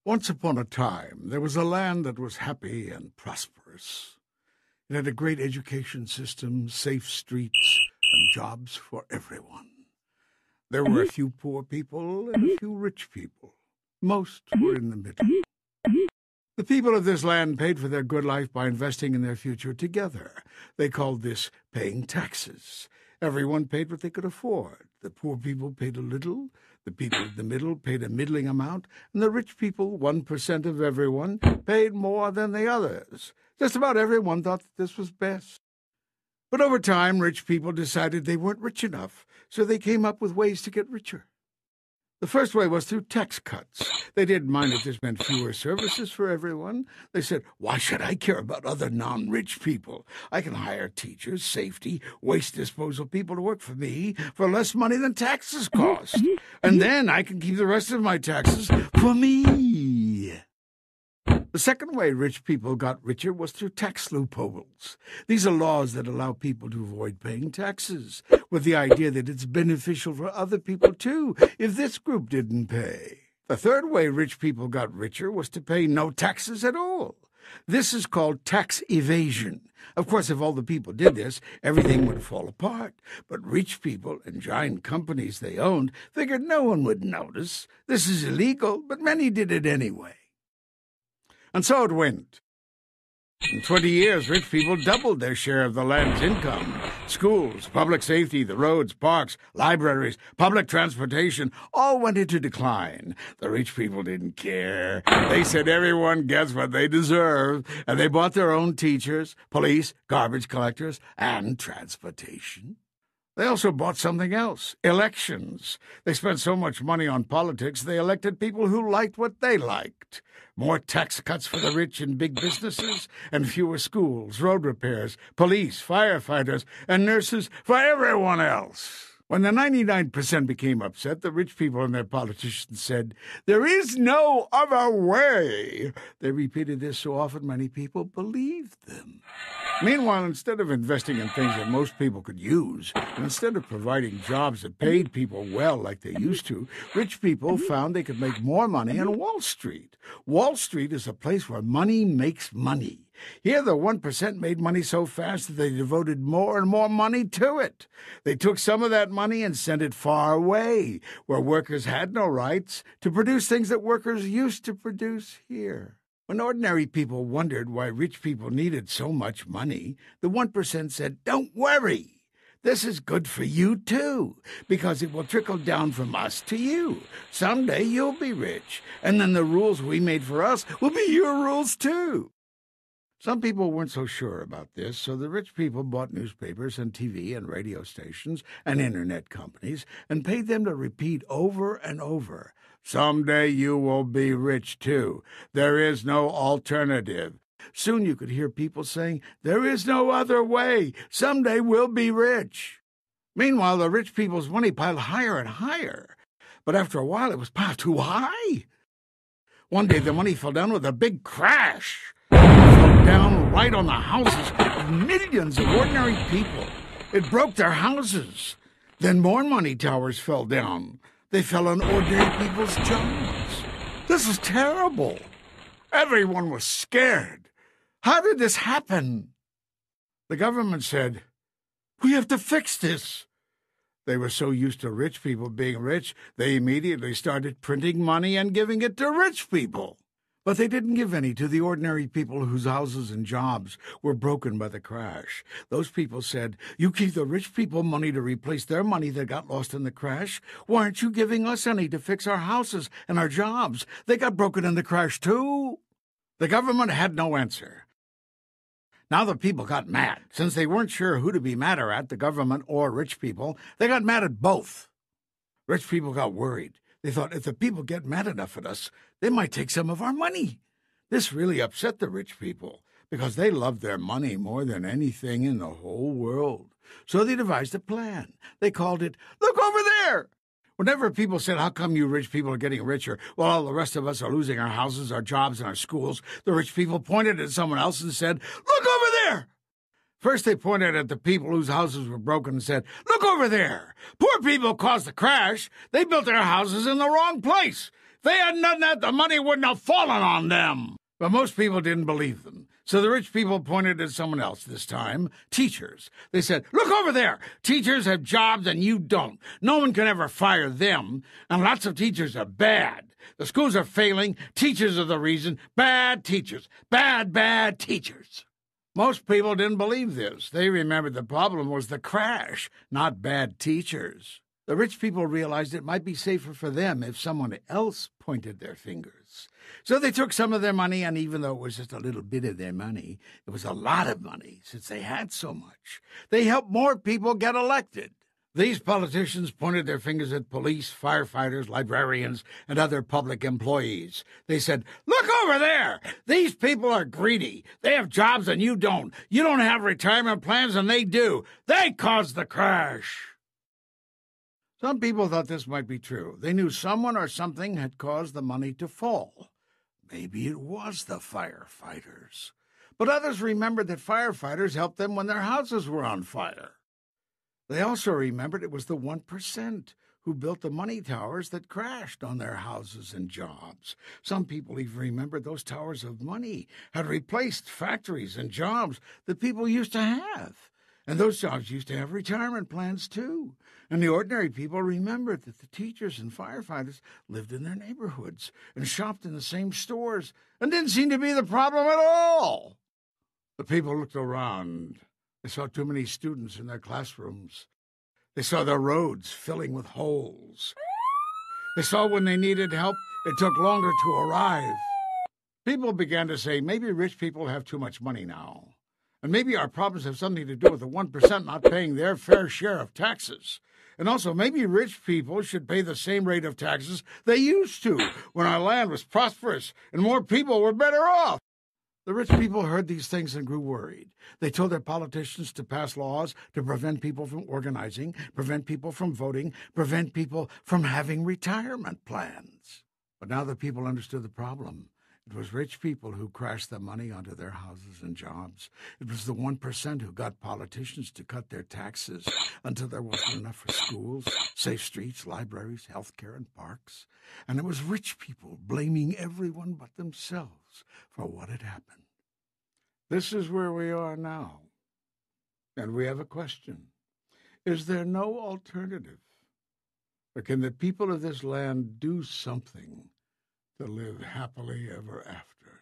Once upon a time, there was a land that was happy and prosperous. It had a great education system, safe streets, and jobs for everyone. There were a few poor people and a few rich people. Most were in the middle. The people of this land paid for their good life by investing in their future together. They called this paying taxes. Everyone paid what they could afford. The poor people paid a little, the people in the middle paid a middling amount, and the rich people, 1% of everyone, paid more than the others. Just about everyone thought that this was best. But over time, rich people decided they weren't rich enough, so they came up with ways to get richer. The first way was through tax cuts. They didn't mind if this meant fewer services for everyone. They said, why should I care about other non-rich people? I can hire teachers, safety, waste disposal people to work for me for less money than taxes cost. And then I can keep the rest of my taxes for me. The second way rich people got richer was through tax loopholes. These are laws that allow people to avoid paying taxes, with the idea that it's beneficial for other people too, if this group didn't pay. The third way rich people got richer was to pay no taxes at all. This is called tax evasion. Of course, if all the people did this, everything would fall apart. But rich people and giant companies they owned figured no one would notice. This is illegal, but many did it anyway. And so it went. In 20 years, rich people doubled their share of the land's income. Schools, public safety, the roads, parks, libraries, public transportation all went into decline. The rich people didn't care. They said everyone gets what they deserve, and they bought their own teachers, police, garbage collectors, and transportation. They also bought something else, elections. They spent so much money on politics, they elected people who liked what they liked. More tax cuts for the rich and big businesses, and fewer schools, road repairs, police, firefighters, and nurses for everyone else. When the 99% became upset, the rich people and their politicians said, "There is no other way." They repeated this so often many people believed them. Meanwhile, instead of investing in things that most people could use, and instead of providing jobs that paid people well like they used to, rich people found they could make more money on Wall Street. Wall Street is a place where money makes money. Here the 1% made money so fast that they devoted more and more money to it. They took some of that money and sent it far away, where workers had no rights, to produce things that workers used to produce here. When ordinary people wondered why rich people needed so much money, the 1% said, "Don't worry. This is good for you, too, because it will trickle down from us to you. Someday you'll be rich, and then the rules we made for us will be your rules, too." Some people weren't so sure about this, so the rich people bought newspapers and TV and radio stations and internet companies and paid them to repeat over and over, "Someday you will be rich, too. There is no alternative." Soon you could hear people saying, "There is no other way. Someday we'll be rich." Meanwhile, the rich people's money piled higher and higher. But after a while, it was piled too high. One day, the money fell down with a big crash. It fell down right on the houses of millions of ordinary people. It broke their houses. Then more money towers fell down. They fell on ordinary people's jobs. This is terrible. Everyone was scared. How did this happen? The government said, "We have to fix this." They were so used to rich people being rich, they immediately started printing money and giving it to rich people. But they didn't give any to the ordinary people whose houses and jobs were broken by the crash. Those people said, "You gave the rich people money to replace their money that got lost in the crash. Why aren't you giving us any to fix our houses and our jobs? They got broken in the crash too." The government had no answer. Now the people got mad. Since they weren't sure who to be madder at, the government or rich people, they got mad at both. Rich people got worried. They thought, if the people get mad enough at us, they might take some of our money. This really upset the rich people, because they loved their money more than anything in the whole world. So they devised a plan. They called it, "Look over there." Whenever people said, "How come you rich people are getting richer while all the rest of us are losing our houses, our jobs, and our schools?" the rich people pointed at someone else and said, "Look over there." First they pointed at the people whose houses were broken and said, "Look over there. Poor people caused the crash. They built their houses in the wrong place. they hadn't done that, the money wouldn't have fallen on them. But most people didn't believe them. So the rich people pointed at someone else this time, teachers. They said, look over there. Teachers have jobs and you don't. No one can ever fire them. And lots of teachers are bad. The schools are failing. Teachers are the reason. Bad teachers. Bad teachers. Most people didn't believe this. They remembered the problem was the crash, not bad teachers. The rich people realized it might be safer for them if someone else pointed their fingers. So they took some of their money, and even though it was just a little bit of their money, it was a lot of money since they had so much. They helped more people get elected. These politicians pointed their fingers at police, firefighters, librarians, and other public employees. They said, look over there! These people are greedy. They have jobs and you don't. You don't have retirement plans and they do. They caused the crash. Some people thought this might be true. They knew someone or something had caused the money to fall. Maybe it was the firefighters. But others remembered that firefighters helped them when their houses were on fire. They also remembered it was the 1% who built the money towers that crashed on their houses and jobs. Some people even remembered those towers of money had replaced factories and jobs that people used to have. And those jobs used to have retirement plans, too. And the ordinary people remembered that the teachers and firefighters lived in their neighborhoods and shopped in the same stores and didn't seem to be the problem at all. The people looked around. They saw too many students in their classrooms. They saw their roads filling with holes. They saw when they needed help, it took longer to arrive. People began to say, maybe rich people have too much money now. And maybe our problems have something to do with the 1% not paying their fair share of taxes. And also, maybe rich people should pay the same rate of taxes they used to when our land was prosperous and more people were better off. The rich people heard these things and grew worried. They told their politicians to pass laws to prevent people from organizing, prevent people from voting, prevent people from having retirement plans. But now the people understood the problem. It was rich people who crashed the money onto their houses and jobs. It was the 1% who got politicians to cut their taxes until there wasn't enough for schools, safe streets, libraries, health care, and parks. And it was rich people blaming everyone but themselves for what had happened. This is where we are now. And we have a question. Is there no alternative? Or can the people of this land do something to live happily ever after?